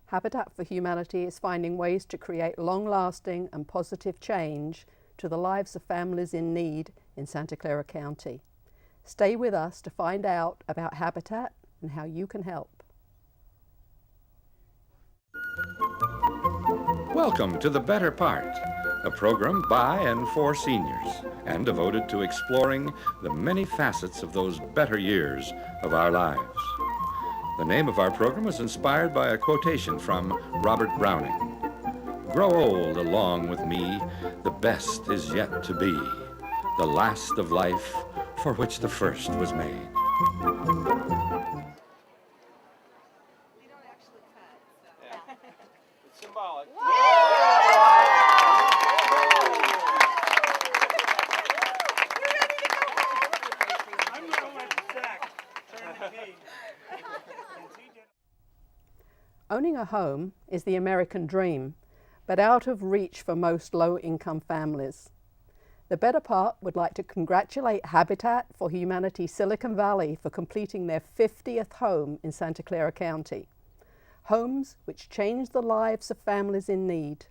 Habitat for Humanity is finding ways to create long-lasting and positive change to the lives of families in need in Santa Clara County. Stay with us to find out about Habitat and how you can help. Welcome to The Better Part, a program by and for seniors and devoted to exploring the many facets of those better years of our lives. The name of our program was inspired by a quotation from Robert Browning. Grow old along with me, the best is yet to be, the last of life for which the first was made. It's symbolic. Owning a home is the American dream, but out of reach for most low-income families. The Better Part would like to congratulate Habitat for Humanity Silicon Valley for completing their 50th home in Santa Clara County. Homes which change the lives of families in need.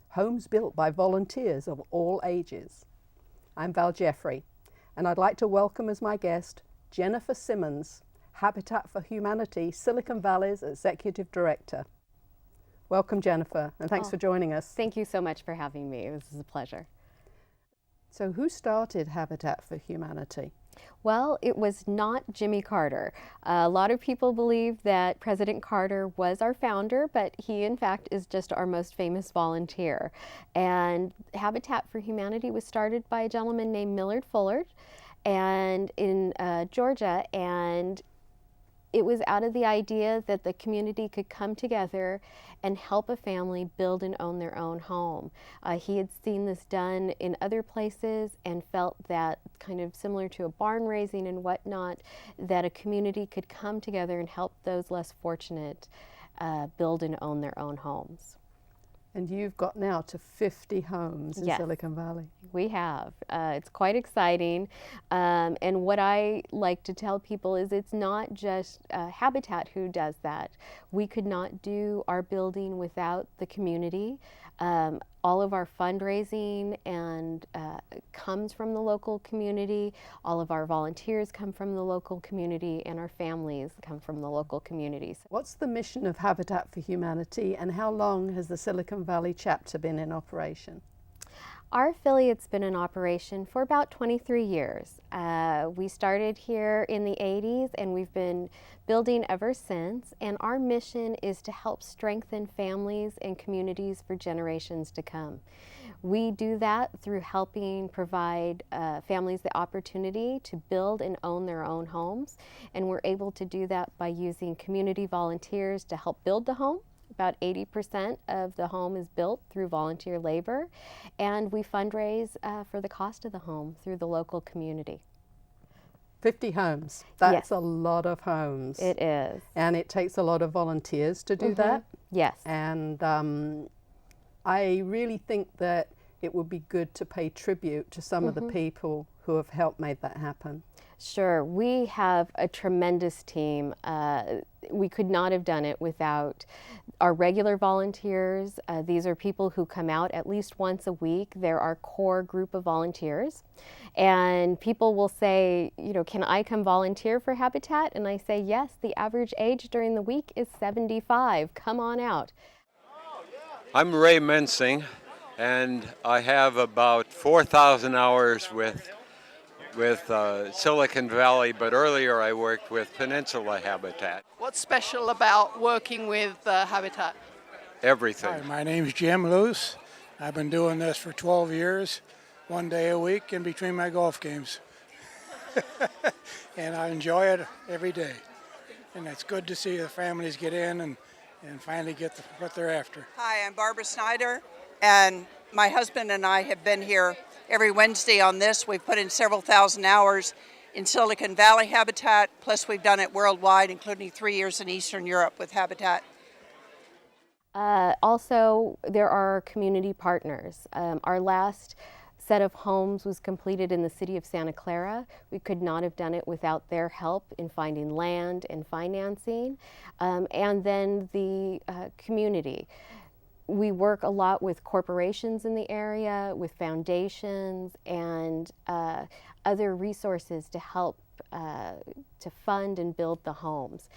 Homes built by volunteers of all ages. I'm Jeffery, and I'd like to welcome as my guest Jennifer Simmons, Habitat for Humanity Silicon Valley's Executive Director. Welcome, Jennifer, and thanks for joining us. Thank you so much for having me. This is a pleasure. So who started Habitat for Humanity? Well, it was not Jimmy Carter. A lot of people believe that President Carter was our founder, but he in fact is just our most famous volunteer. And Habitat for Humanity was started by a gentleman named Millard Fullard and in Georgia, and it was out of the idea that the community could come together and help a family build and own their own home. He had seen this done in other places and felt that, kind of similar to a barn raising and whatnot, that a community could come together and help those less fortunate build and own their own homes. And you've got now to 50 homes in Yes. Silicon Valley. We have. It's quite exciting. And what I like to tell people is it's not just Habitat who does that. We could not do our building without the community. All of our fundraising and comes from the local community. All of our volunteers come from the local community, and our families come from the local communities. What's the mission of Habitat for Humanity, and how long has the Silicon Valley chapter been in operation? Our affiliate's been in operation for about 23 years. We started here in the 80s, and we've been building ever since, and our mission is to help strengthen families and communities for generations to come. We do that through helping provide families the opportunity to build and own their own homes, and we're able to do that by using community volunteers to help build the home. About 80% of the home is built through volunteer labor, and we fundraise for the cost of the home through the local community. 50 homes. That's Yes. a lot of homes. It is. And it takes a lot of volunteers to do that. Yes. And I really think that it would be good to pay tribute to some of the people who have helped make that happen. Sure. We have a tremendous team. We could not have done it without our regular volunteers. These are people who come out at least once a week. They're our core group of volunteers. And people will say, you know, can I come volunteer for Habitat? And I say, yes, the average age during the week is 75. Come on out. I'm Ray Mensing, and I have about 4,000 hours with Silicon Valley, but earlier I worked with Peninsula Habitat. What's special about working with Habitat? Everything. Hi, my name's Jim Loos. I've been doing this for 12 years, one day a week in between my golf games. And I enjoy it every day. And it's good to see the families get in and finally get what they're after. Hi, I'm Barbara Snyder, and my husband and I have been here every Wednesday on this. We've put in several thousand hours in Silicon Valley Habitat, plus we've done it worldwide, including 3 years in Eastern Europe with Habitat. Also, there are community partners. Our last set of homes was completed in the city of Santa Clara. We could not have done it without their help in finding land and financing. And then the community. We work a lot with corporations in the area, with foundations, and other resources to help to fund and build the homes.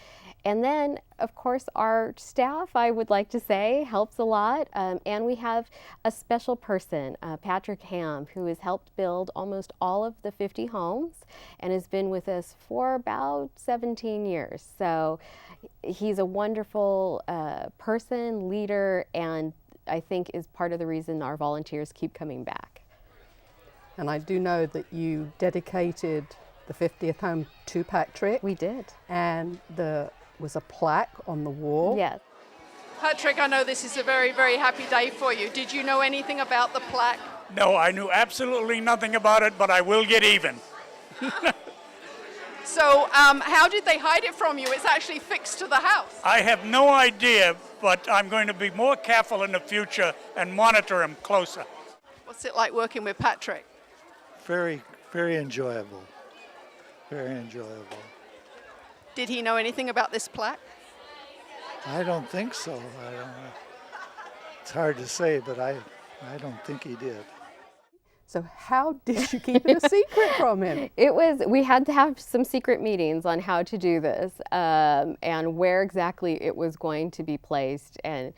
And then, of course, our staff, I would like to say, helps a lot. And we have a special person, Patrick Hamm, who has helped build almost all of the 50 homes and has been with us for about 17 years. So he's a wonderful person, leader, and I think is part of the reason our volunteers keep coming back. And I do know that you dedicated the 50th home to Patrick. We did. And there was a plaque on the wall. Yes. Patrick, I know this is a very, very happy day for you. Did you know anything about the plaque? No, I knew absolutely nothing about it, but I will get even. So how did they hide it from you? It's actually fixed to the house. I have no idea, but I'm going to be more careful in the future and monitor him closer. What's it like working with Patrick? Very, very enjoyable. Very enjoyable. Did he know anything about this plaque? I don't think so. I don't know. It's hard to say, but I don't think he did. So how did you keep it a secret from him? We had to have some secret meetings on how to do this and where exactly it was going to be placed and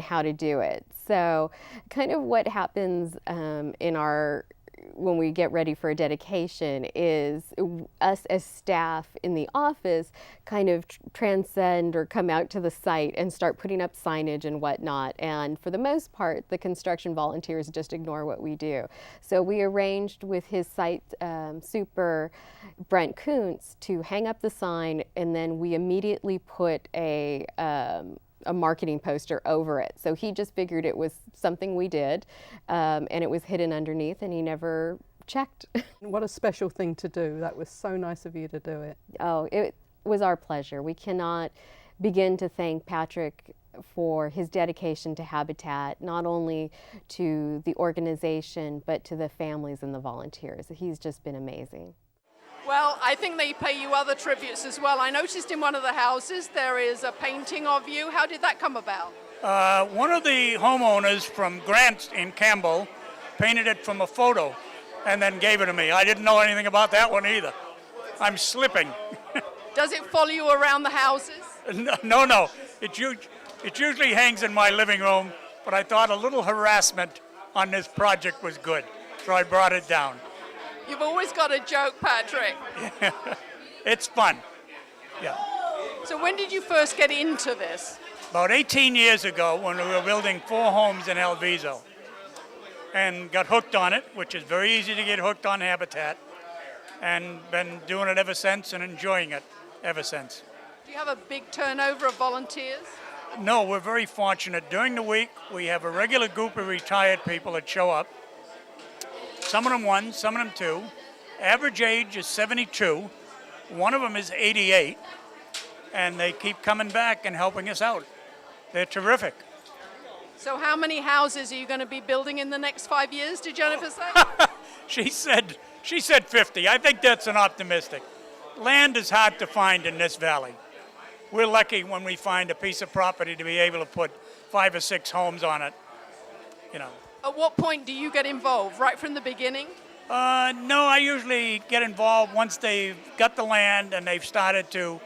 how to do it. So kind of what happens when we get ready for a dedication is us as staff in the office kind of transcend or come out to the site and start putting up signage and whatnot. And for the most part, the construction volunteers just ignore what we do. So we arranged with his site super, Brent Koontz, to hang up the sign, and then we immediately put a marketing poster over it. So he just figured it was something we did, and it was hidden underneath, and he never checked. What a special thing to do. That was so nice of you to do it. Oh, it was our pleasure. We cannot begin to thank Patrick for his dedication to Habitat, not only to the organization, but to the families and the volunteers. He's just been amazing. Well, I think they pay you other tributes as well. I noticed in one of the houses there is a painting of you. How did that come about? One of the homeowners from Grant in Campbell painted it from a photo and then gave it to me. I didn't know anything about that one either. I'm slipping. Does it follow you around the houses? No. It usually hangs in my living room, but I thought a little harassment on this project was good, so I brought it down. You've always got a joke, Patrick. It's fun. Yeah. So when did you first get into this? About 18 years ago, when we were building 4 homes in El Viso, and got hooked on it, which is very easy to get hooked on Habitat, and been doing it ever since and enjoying it ever since. Do you have a big turnover of volunteers? No, we're very fortunate. During the week, we have a regular group of retired people that show up. Some of them 1, some of them 2. Average age is 72. One of them is 88. And they keep coming back and helping us out. They're terrific. So how many houses are you going to be building in the next 5 years, did Jennifer say? She said 50. I think that's an optimistic. Land is hard to find in this valley. We're lucky when we find a piece of property to be able to put 5 or 6 homes on it, you know. At what point do you get involved? Right from the beginning? No, I usually get involved once they've got the land and they've started to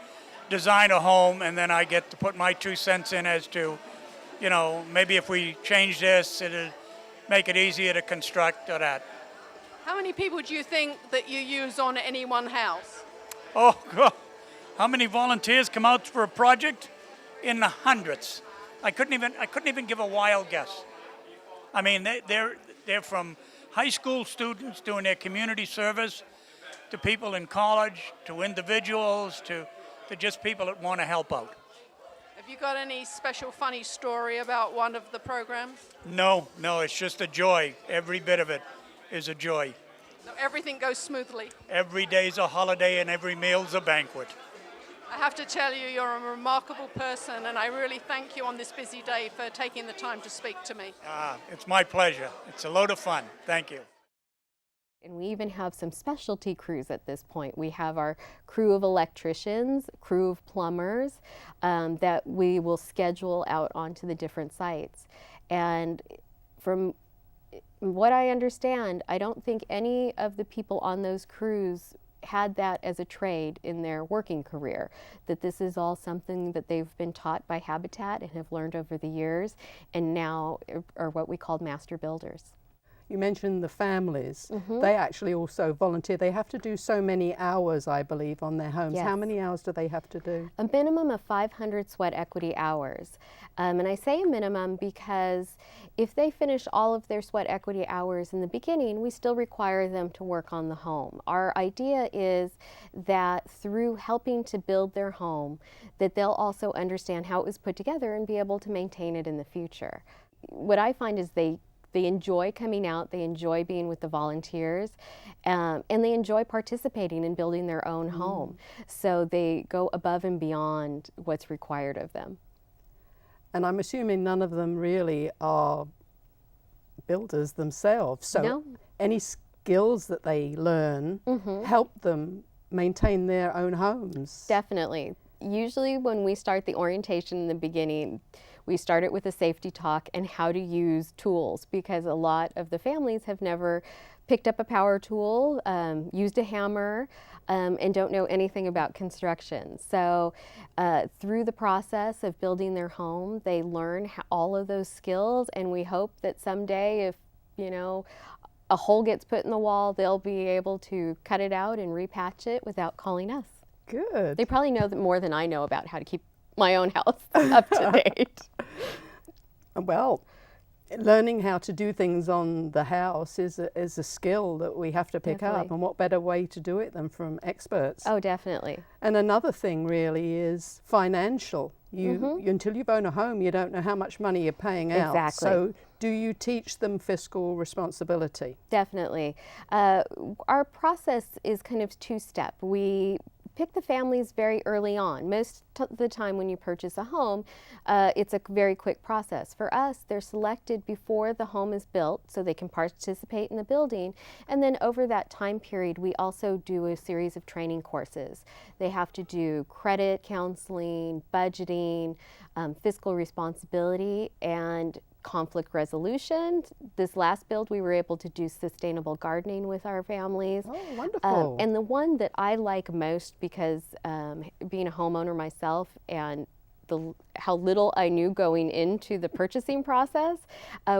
design a home, and then I get to put my 2 cents in as to, you know, maybe if we change this, it'll make it easier to construct or that. How many people do you think that you use on any one house? Oh, God. How many volunteers come out for a project? In the hundreds. I couldn't even give a wild guess. I mean, they're from high school students doing their community service, to people in college, to individuals, to just people that want to help out. Have you got any special funny story about one of the programs? No, it's just a joy. Every bit of it is a joy. So everything goes smoothly? Every day's a holiday and every meal's a banquet. I have to tell you, you're a remarkable person, and I really thank you on this busy day for taking the time to speak to me. It's my pleasure. It's a load of fun. Thank you. And we even have some specialty crews at this point. We have our crew of electricians, crew of plumbers that we will schedule out onto the different sites. And from what I understand, I don't think any of the people on those crews had that as a trade in their working career, that this is all something that they've been taught by Habitat and have learned over the years, and now are what we call master builders. You mentioned the families. They actually also volunteer. They have to do so many hours, I believe, on their homes. Yes. How many hours do they have to do? A minimum of 500 sweat equity hours. And I say a minimum because if they finish all of their sweat equity hours in the beginning, we still require them to work on the home. Our idea is that through helping to build their home, that they'll also understand how it was put together and be able to maintain it in the future. What I find is they enjoy coming out, they enjoy being with the volunteers, and they enjoy participating in building their own home. So they go above and beyond what's required of them. And I'm assuming none of them really are builders themselves. So No. any skills that they learn help them maintain their own homes. Definitely. Usually when we start the orientation in the beginning, we start it with a safety talk and how to use tools, because a lot of the families have never picked up a power tool, used a hammer, and don't know anything about construction. So through the process of building their home, they learn all of those skills, and we hope that someday, if a hole gets put in the wall, they'll be able to cut it out and repatch it without calling us. Good. They probably know more than I know about how to keep my own house up to date. Well, learning how to do things on the house is a skill that we have to pick up, Definitely. and what better way to do it than from experts? Oh, definitely. And another thing really is financial. Until you've owned a home, you don't know how much money you're paying out. Exactly. So do you teach them fiscal responsibility? Definitely. Our process is kind of two-step. We pick the families very early on. Most of the time when you purchase a home, it's a very quick process. For us, they're selected before the home is built so they can participate in the building. And then over that time period, we also do a series of training courses. They have to do credit counseling, budgeting, fiscal responsibility, and conflict resolution. This last build, we were able to do sustainable gardening with our families. Oh, wonderful. And the one that I like most, because being a homeowner myself and how little I knew going into the purchasing process,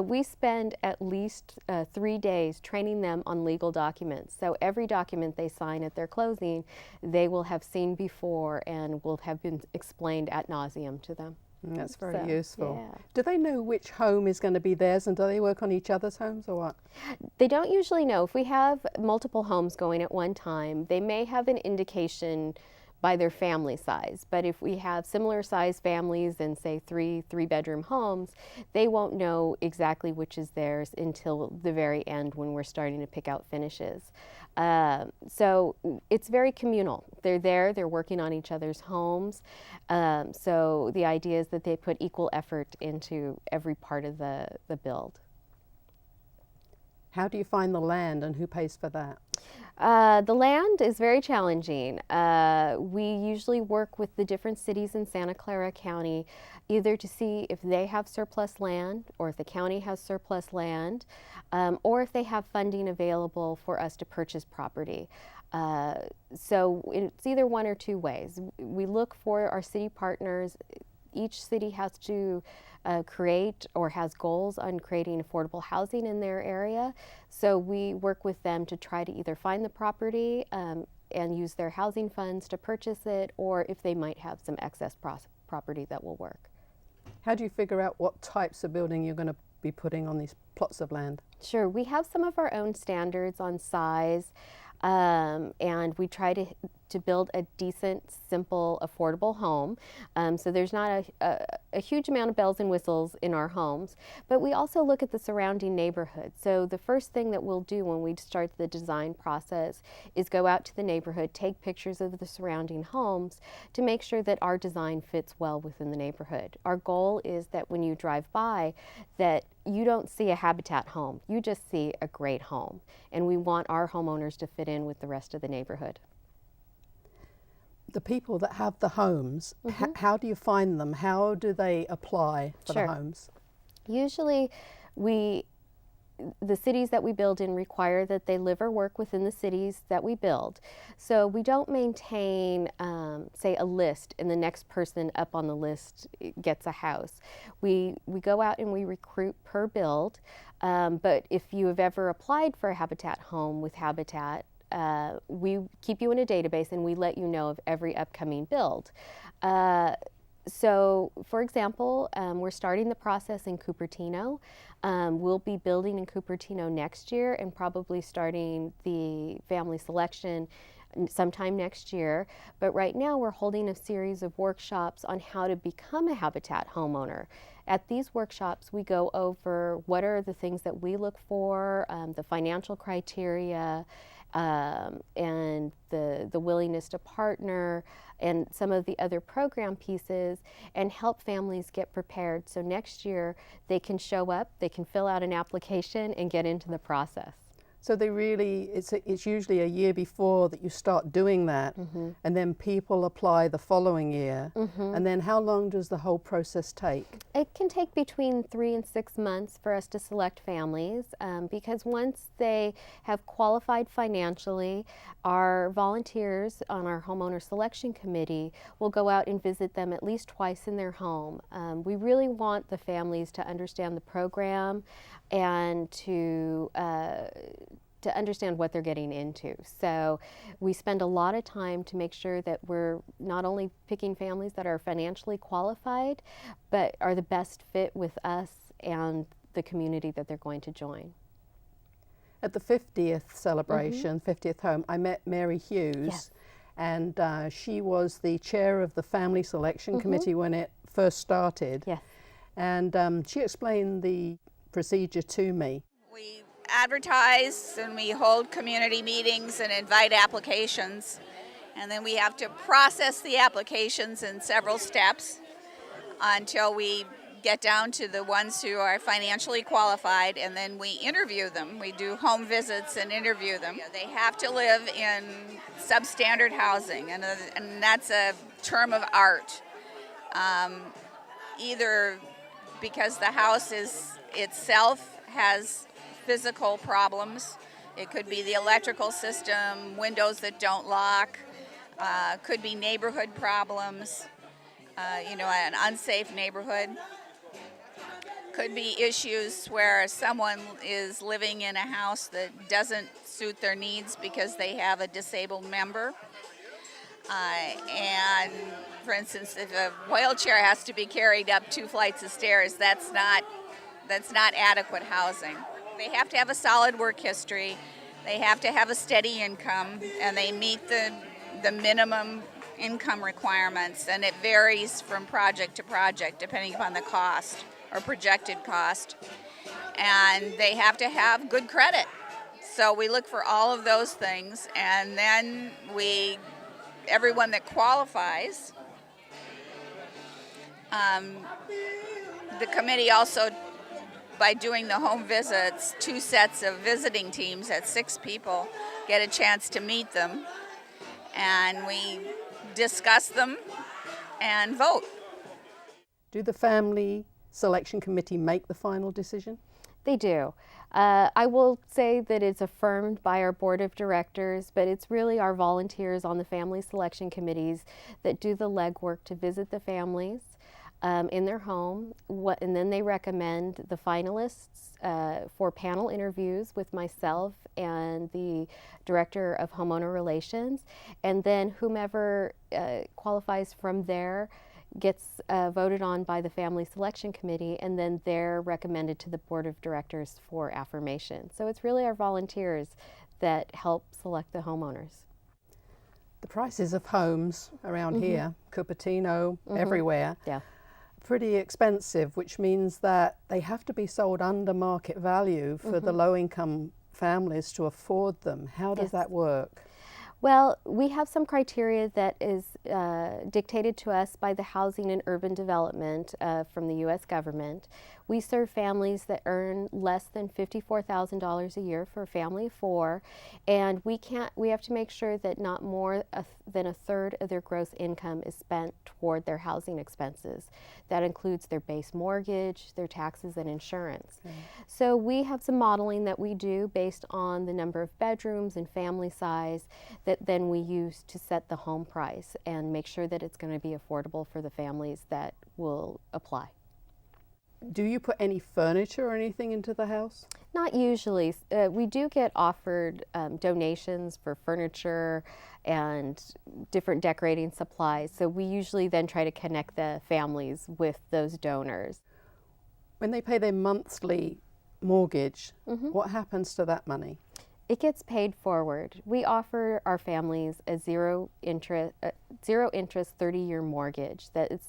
we spend at least 3 days training them on legal documents. So every document they sign at their closing, they will have seen before and will have been explained ad nauseum to them. That's very So, useful. yeah. Do they know which home is going to be theirs, and do they work on each other's homes or what? They don't usually know. If we have multiple homes going at one time, they may have an indication by their family size. But if we have similar size families and say three-bedroom homes, they won't know exactly which is theirs until the very end when we're starting to pick out finishes. So it's very communal. They're there, they're working on each other's homes. So the idea is that they put equal effort into every part of the build. How do you find the land, and who pays for that? The land is very challenging. We usually work with the different cities in Santa Clara County, either to see if they have surplus land, or if the county has surplus land, or if they have funding available for us to purchase property. So it's either one or two ways. We look for our city partners. Each city has to create or has goals on creating affordable housing in their area. So we work with them to try to either find the property and use their housing funds to purchase it, or if they might have some excess property that will work. How do you figure out what types of building you're going to be putting on these plots of land? Sure, we have some of our own standards on size, and we try to to build a decent, simple, affordable home. So there's not a huge amount of bells and whistles in our homes, but we also look at the surrounding neighborhood. So the first thing that we'll do when we start the design process is go out to the neighborhood, take pictures of the surrounding homes to make sure that our design fits well within the neighborhood. Our goal is that when you drive by, that you don't see a Habitat home, you just see a great home. And we want our homeowners to fit in with the rest of the neighborhood. The people that have the homes, how do you find them? How do they apply for the homes? Usually the cities that we build in require that they live or work within the cities that we build. So we don't maintain, say, a list and the next person up on the list gets a house. We go out and we recruit per build, but if you have ever applied for a Habitat home with Habitat, we keep you in a database and we let you know of every upcoming build. So, for example, we're starting the process in Cupertino. We'll be building in Cupertino next year and probably starting the family selection sometime next year. But right now we're holding a series of workshops on how to become a Habitat homeowner. At these workshops, we go over what are the things that we look for, the financial criteria, and the willingness to partner, and some of the other program pieces, and help families get prepared so next year they can show up, they can fill out an application and get into the process. So they really, it's usually a year before that you start doing that, and then people apply the following year. And then how long does the whole process take? It can take between 3 and 6 months for us to select families, because once they have qualified financially, our volunteers on our homeowner selection committee will go out and visit them at least twice in their home. We really want the families to understand the program and to understand what they're getting into. So we spend a lot of time to make sure that we're not only picking families that are financially qualified, but are the best fit with us and the community that they're going to join. At the 50th celebration, 50th home, I met Mary Hughes. Yes. And she was the chair of the family selection committee when it first started. Yes. And she explained the procedure to me. We advertise and we hold community meetings and invite applications, and then we have to process the applications in several steps until we get down to the ones who are financially qualified, and then we interview them. We do home visits and interview them. They have to live in substandard housing, and that's a term of art. Either because the house itself has physical problems. It could be the electrical system, windows that don't lock, could be neighborhood problems, an unsafe neighborhood. Could be issues where someone is living in a house that doesn't suit their needs because they have a disabled member. And for instance, if a wheelchair has to be carried up 2 flights of stairs, that's not adequate housing. They have to have a solid work history, they have to have a steady income, and they meet the minimum income requirements, and it varies from project to project depending upon the cost or projected cost. And they have to have good credit. So we look for all of those things, and then everyone that qualifies, the committee also, by doing the home visits, 2 sets of visiting teams at 6 people get a chance to meet them, and we discuss them and vote. Do the family selection committee make the final decision? They do. I will say that it's affirmed by our board of directors, but it's really our volunteers on the family selection committees that do the legwork to visit the families in their home, and then they recommend the finalists for panel interviews with myself and the director of homeowner relations, and then whomever qualifies from there gets voted on by the family selection committee, and then they're recommended to the board of directors for affirmation. So it's really our volunteers that help select the homeowners. The prices of homes around here, Cupertino, everywhere, Yeah. pretty expensive, which means that they have to be sold under market value for the low-income families to afford them. How does that work? Well, we have some criteria that is dictated to us by the Housing and Urban Development from the U.S. government. We serve families that earn less than $54,000 a year for a family of four, and we have to make sure that not more than a third of their gross income is spent toward their housing expenses. That includes their base mortgage, their taxes, and insurance. So we have some modeling that we do based on the number of bedrooms and family size that then we use to set the home price and make sure that it's going to be affordable for the families that will apply. Do you put any furniture or anything into the house? Not usually. We do get offered donations for furniture and different decorating supplies, so we usually then try to connect the families with those donors. When they pay their monthly mortgage, what happens to that money? It gets paid forward. We offer our families a zero interest 30-year mortgage that is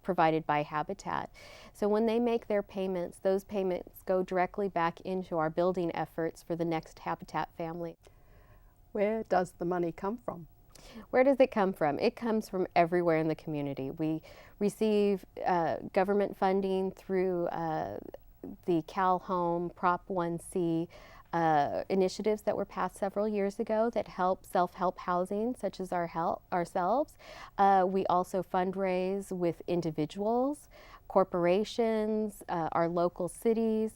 provided by Habitat. So when they make their payments, those payments go directly back into our building efforts for the next Habitat family. Where does the money come from? Where does it come from? It comes from everywhere in the community. We receive government funding through the Cal Home Prop 1C initiatives that were passed several years ago that help self-help housing, such as ourselves. We also fundraise with individuals, corporations, our local cities,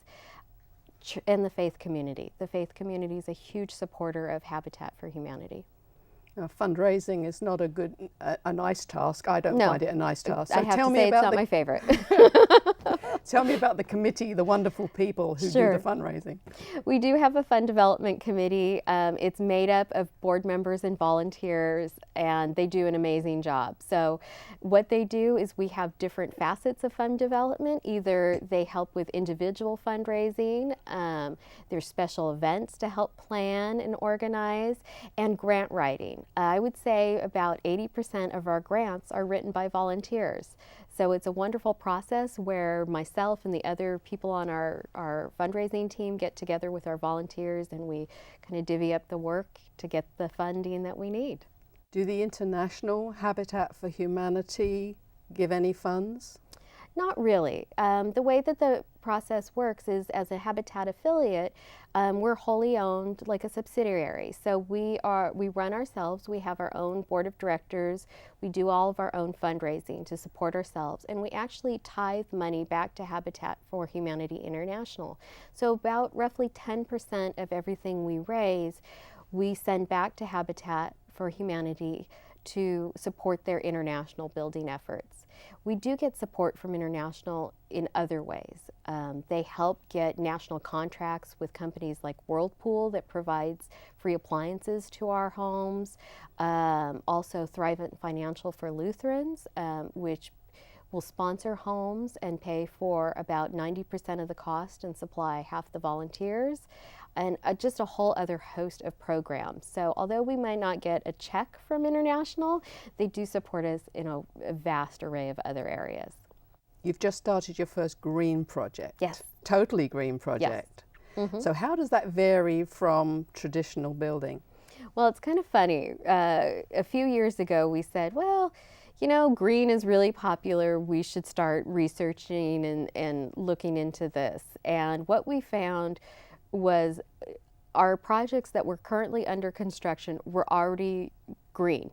and the faith community. The faith community is a huge supporter of Habitat for Humanity. Fundraising is not a nice task. I don't find it a nice task. So I have to say it's not my favorite. Tell me about the committee, the wonderful people who do the fundraising. We do have a fund development committee. It's made up of board members and volunteers, and they do an amazing job. So what they do is we have different facets of fund development. Either they help with individual fundraising, there's special events to help plan and organize, and grant writing. I would say about 80% of our grants are written by volunteers. So it's a wonderful process where myself and the other people on our fundraising team get together with our volunteers, and we kind of divvy up the work to get the funding that we need. Do the International Habitat for Humanity give any funds? Not really. The way that the process works is, as a Habitat affiliate, we're wholly owned like a subsidiary. So we run ourselves. We have our own board of directors. We do all of our own fundraising to support ourselves, and we actually tithe money back to Habitat for Humanity International. So about roughly 10% of everything we raise, we send back to Habitat for Humanity to support their international building efforts. We do get support from international in other ways. They help get national contracts with companies like Whirlpool that provides free appliances to our homes. Also Thrivent Financial for Lutherans, which will sponsor homes and pay for about 90% of the cost and supply half the volunteers, and just a whole other host of programs. So although we might not get a check from international, they do support us in a vast array of other areas. You've just started your first green project. Yes. Totally green project. Yes. Mm-hmm. So how does that vary from traditional building? Well, it's kind of funny. A few years ago we said, well, you know, green is really popular. We should start researching and looking into this. And what we found was our projects that were currently under construction were already green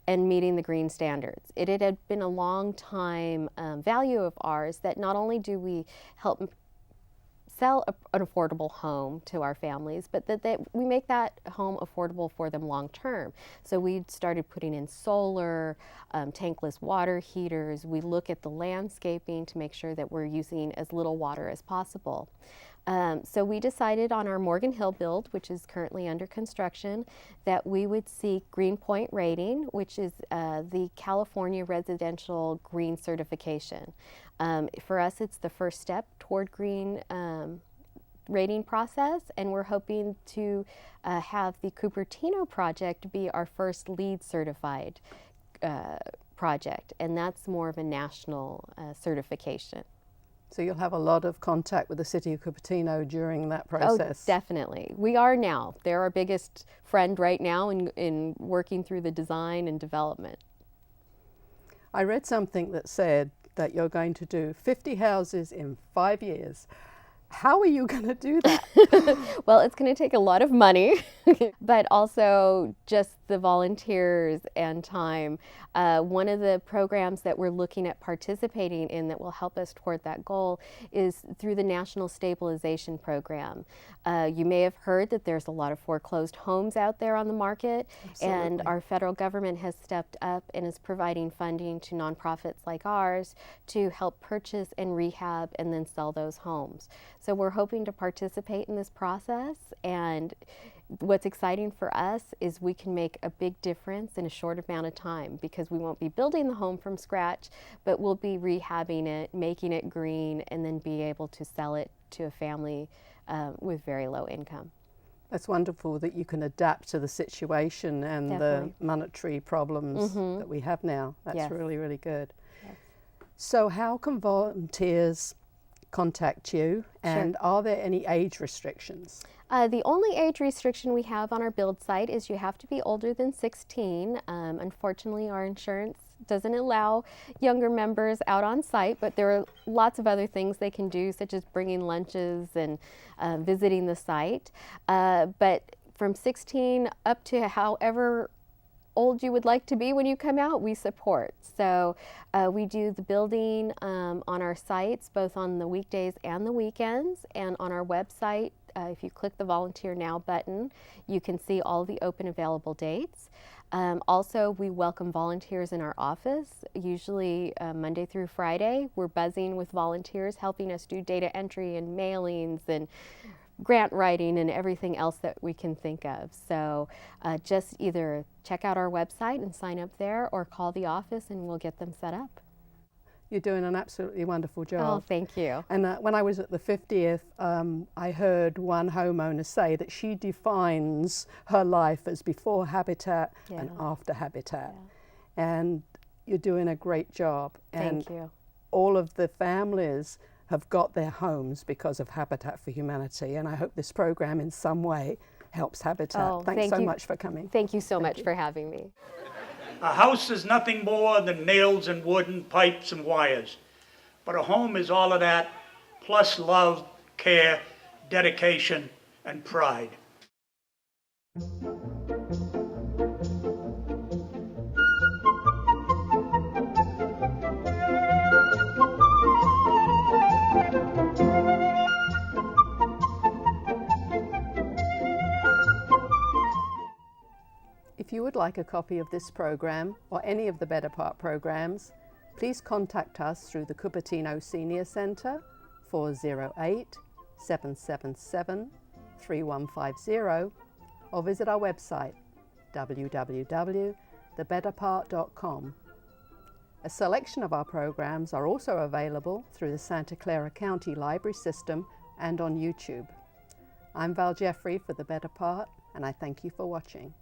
and meeting the green standards. It had been a long time value of ours that not only do we help sell an affordable home to our families, but that we make that home affordable for them long term. So we started putting in solar, tankless water heaters. We look at the landscaping to make sure that we're using as little water as possible. So we decided on our Morgan Hill build, which is currently under construction, that we would seek Green Point rating, which is the California Residential Green Certification. For us, it's the first step toward green rating process, and we're hoping to have the Cupertino project be our first LEED certified project, and that's more of a national certification. So you'll have a lot of contact with the city of Cupertino during that process. Oh, definitely. We are now. They're our biggest friend right now in working through the design and development. I read something that said that you're going to do 50 houses in 5 years. How are you going to do that? Well, it's going to take a lot of money, but also just the volunteers and time. One of the programs that we're looking at participating in that will help us toward that goal is through the National Stabilization Program. You may have heard that there's a lot of foreclosed homes out there on the market. Absolutely. And our federal government has stepped up and is providing funding to nonprofits like ours to help purchase and rehab and then sell those homes. So we're hoping to participate in this process, and what's exciting for us is we can make a big difference in a short amount of time, because we won't be building the home from scratch, but we'll be rehabbing it, making it green, and then be able to sell it to a family with very low income. That's wonderful that you can adapt to the situation and Definitely. the monetary problems that we have now. That's Yes. really, really good. Yes. So how can volunteers contact you, and are there any age restrictions? The only age restriction we have on our build site is you have to be older than 16. Unfortunately, our insurance doesn't allow younger members out on site, but there are lots of other things they can do, such as bringing lunches and visiting the site. But from 16 up to however old you would like to be when you come out, we support. So we do the building on our sites, both on the weekdays and the weekends, and on our website. If you click the Volunteer Now button, you can see all the open available dates. Also, we welcome volunteers in our office, usually Monday through Friday. We're buzzing with volunteers helping us do data entry and mailings and grant writing and everything else that we can think of. So just either check out our website and sign up there, or call the office and we'll get them set up. You're doing an absolutely wonderful job. Oh, thank you. And when I was at the 50th, I heard one homeowner say that she defines her life as before Habitat and after Habitat. And you're doing a great job. Thank and you. all of the families have got their homes because of Habitat for Humanity, and I hope this program in some way helps Habitat. Oh, Thanks so much for coming. Thank you so much for having me. A house is nothing more than nails and wood and pipes and wires. But a home is all of that, plus love, care, dedication, and pride. If you would like a copy of this program or any of the Better Part programs, please contact us through the Cupertino Senior Center, 408-777-3150, or visit our website, www.thebetterpart.com. A selection of our programs are also available through the Santa Clara County Library System and on YouTube. I'm Jeffery for The Better Part, and I thank you for watching.